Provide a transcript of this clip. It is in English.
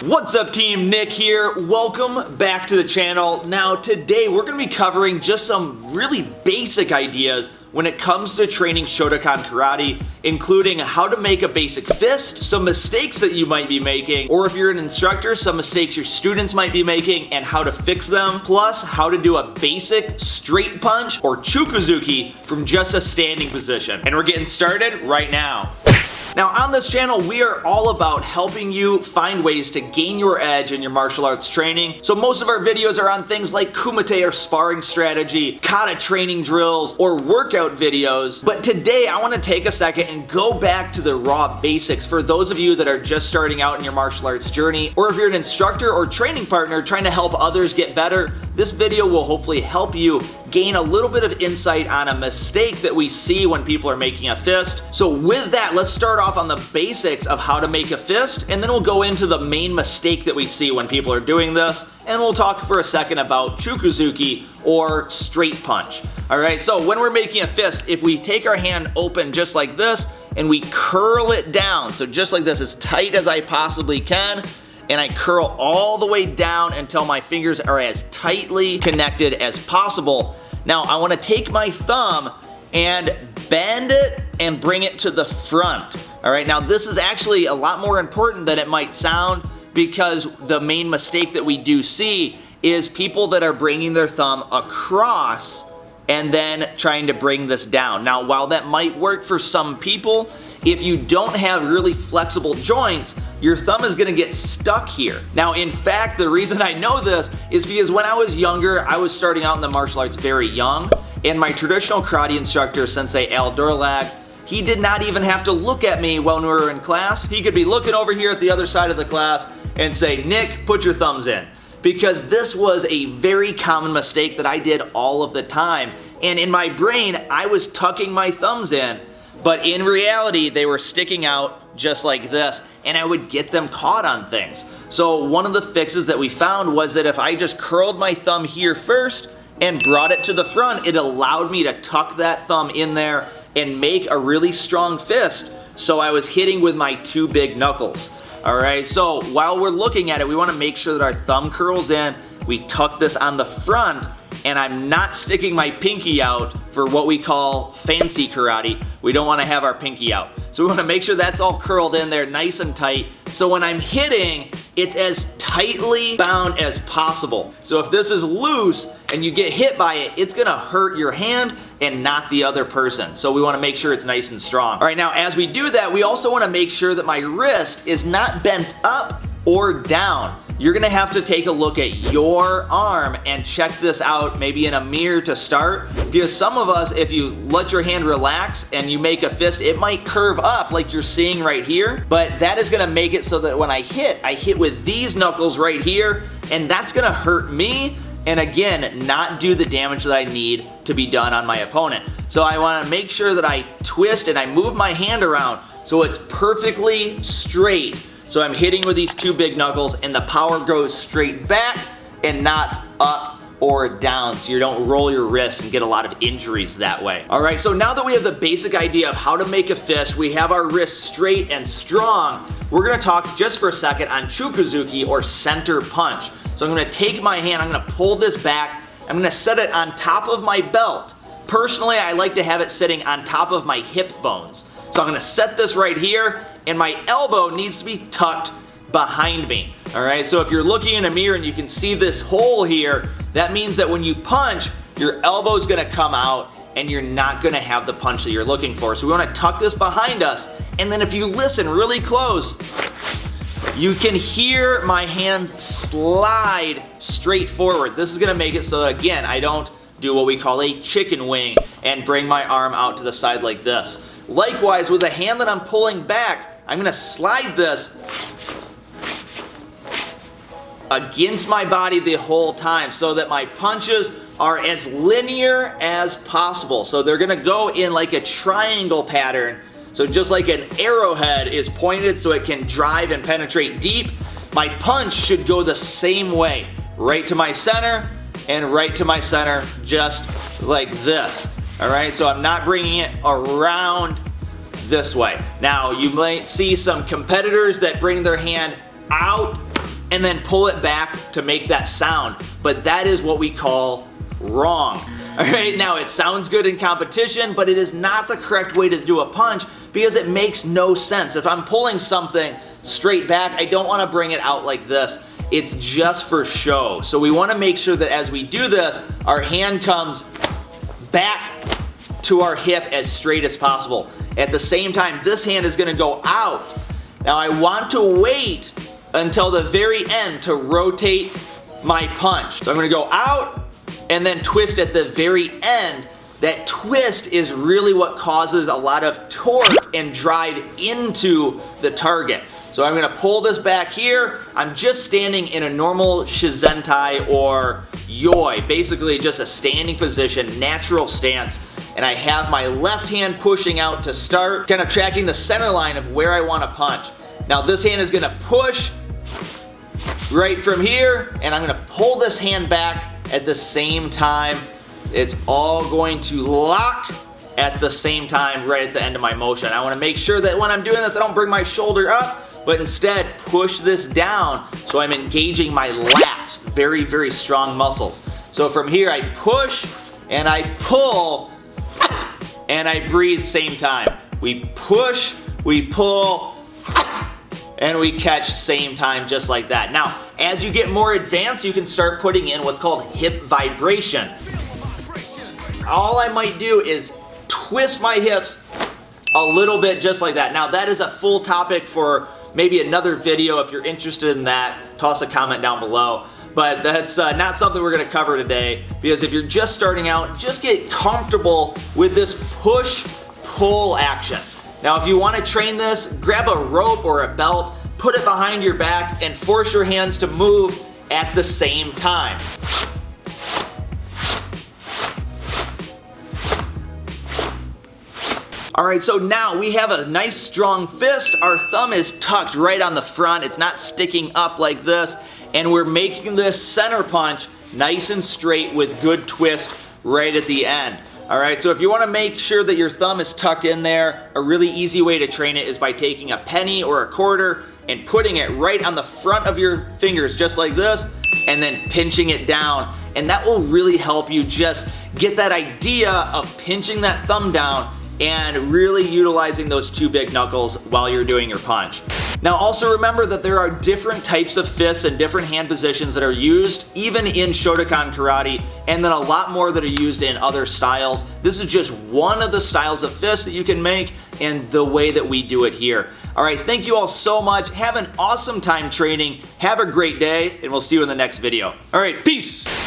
What's up, team? Nick here. Welcome back to the channel. Now today we're going to be covering just some really basic ideas when it comes to training Shotokan karate, including how to make a basic fist, some mistakes that you might be making, or if you're an instructor, some mistakes your students might be making and how to fix them, plus how to do a basic straight punch or Choku Zuki from just a standing position. And we're getting started right now. Now on this channel, we are all about helping you find ways to gain your edge in your martial arts training. So most of our videos are on things like kumite or sparring strategy, kata training drills, or workout videos. But today I want to take a second and go back to the raw basics for those of you that are just starting out in your martial arts journey, or if you're an instructor or training partner trying to help others get better. This video will hopefully help you gain a little bit of insight on a mistake that we see when people are making a fist. So with that, let's start off on the basics of how to make a fist, and then we'll go into the main mistake that we see when people are doing this, and we'll talk for a second about Choku Zuki or straight punch. Alright, so when we're making a fist, if we take our hand open just like this, and we curl it down, so just like this, as tight as I possibly can, and I curl all the way down until my fingers are as tightly connected as possible. Now I want to take my thumb and bend it and bring it to the front. Alright, now this is actually a lot more important than it might sound, because the main mistake that we do see is people that are bringing their thumb across and then trying to bring this down. Now while that might work for some people, if you don't have really flexible joints, your thumb is gonna get stuck here. Now, in fact, the reason I know this is because when I was younger, I was starting out in the martial arts very young, and my traditional karate instructor, Sensei Al Dorlag, he did not even have to look at me when we were in class. He could be looking over here at the other side of the class and say, "Nick, put your thumbs in." Because this was a very common mistake that I did all of the time. And in my brain, I was tucking my thumbs in, but in reality, they were sticking out just like this, and I would get them caught on things. So one of the fixes that we found was that if I just curled my thumb here first and brought it to the front, it allowed me to tuck that thumb in there and make a really strong fist, so I was hitting with my two big knuckles. Alright, so while we're looking at it, we want to make sure that our thumb curls in, we tuck this on the front, and I'm not sticking my pinky out for what we call fancy karate. We don't want to have our pinky out. So we want to make sure that's all curled in there nice and tight, so when I'm hitting, it's as tightly bound as possible. So if this is loose and you get hit by it, it's gonna hurt your hand and not the other person. So we want to make sure it's nice and strong. Alright, now as we do that, we also want to make sure that my wrist is not bent up or down. You're gonna have to take a look at your arm and check this out, maybe in a mirror to start, because some of us, if you let your hand relax and you make a fist, it might curve up like you're seeing right here, but that is gonna make it so that when I hit with these knuckles right here, and that's gonna hurt me, and again, not do the damage that I need to be done on my opponent. So I wanna make sure that I twist and I move my hand around so it's perfectly straight. So I'm hitting with these two big knuckles, and the power goes straight back and not up or down, so you don't roll your wrist and get a lot of injuries that way. Alright, so now that we have the basic idea of how to make a fist, we have our wrists straight and strong, we're gonna talk just for a second on Choku Zuki or center punch. So I'm gonna take my hand, I'm gonna pull this back, I'm gonna set it on top of my belt. Personally, I like to have it sitting on top of my hip bones. So I'm gonna set this right here, and my elbow needs to be tucked behind me. Alright, so if you're looking in a mirror and you can see this hole here, that means that when you punch, your elbow's gonna come out and you're not gonna have the punch that you're looking for. So we wanna tuck this behind us, and then if you listen really close, you can hear my hands slide straight forward. This is gonna make it so that, again, I don't do what we call a chicken wing and bring my arm out to the side like this. Likewise, with the hand that I'm pulling back, I'm gonna slide this against my body the whole time so that my punches are as linear as possible. So they're gonna go in like a triangle pattern. So just like an arrowhead is pointed so it can drive and penetrate deep, my punch should go the same way. Right to my center and right to my center, just like this. Alright, so I'm not bringing it around this way. Now, you might see some competitors that bring their hand out and then pull it back to make that sound. But that is what we call wrong. Alright, now it sounds good in competition, but it is not the correct way to do a punch because it makes no sense. If I'm pulling something straight back, I don't want to bring it out like this. It's just for show. So we want to make sure that as we do this, our hand comes back to our hip as straight as possible. At the same time, this hand is going to go out. Now I want to wait until the very end to rotate my punch. So I'm going to go out and then twist at the very end. That twist is really what causes a lot of torque and drive into the target. So I'm going to pull this back here. I'm just standing in a normal shizentai or yoi, basically just a standing position, natural stance. And I have my left hand pushing out to start, kind of tracking the center line of where I want to punch. Now this hand is going to push right from here, and I'm going to pull this hand back at the same time. It's all going to lock at the same time right at the end of my motion. I want to make sure that when I'm doing this, I don't bring my shoulder up, but instead push this down so I'm engaging my lats, very, very strong muscles. So from here I push and I pull and I breathe same time. We push, we pull, and we catch same time just like that. Now, as you get more advanced, you can start putting in what's called hip vibration. All I might do is twist my hips a little bit just like that. Now, that is a full topic for maybe another video. If you're interested in that, toss a comment down below. But that's not something we're gonna cover today, because if you're just starting out, just get comfortable with this push-pull action. Now, if you want to train this, grab a rope or a belt, put it behind your back, and force your hands to move at the same time. Alright, so now we have a nice strong fist. Our thumb is tucked right on the front. It's not sticking up like this. And we're making this center punch nice and straight with good twist right at the end. Alright, so if you want to make sure that your thumb is tucked in there, a really easy way to train it is by taking a penny or a quarter and putting it right on the front of your fingers just like this, and then pinching it down. And that will really help you just get that idea of pinching that thumb down and really utilizing those two big knuckles while you're doing your punch. Now also remember that there are different types of fists and different hand positions that are used even in Shotokan karate, and then a lot more that are used in other styles. This is just one of the styles of fists that you can make and the way that we do it here. Alright, thank you all so much. Have an awesome time training. Have a great day, and we'll see you in the next video. Alright, peace!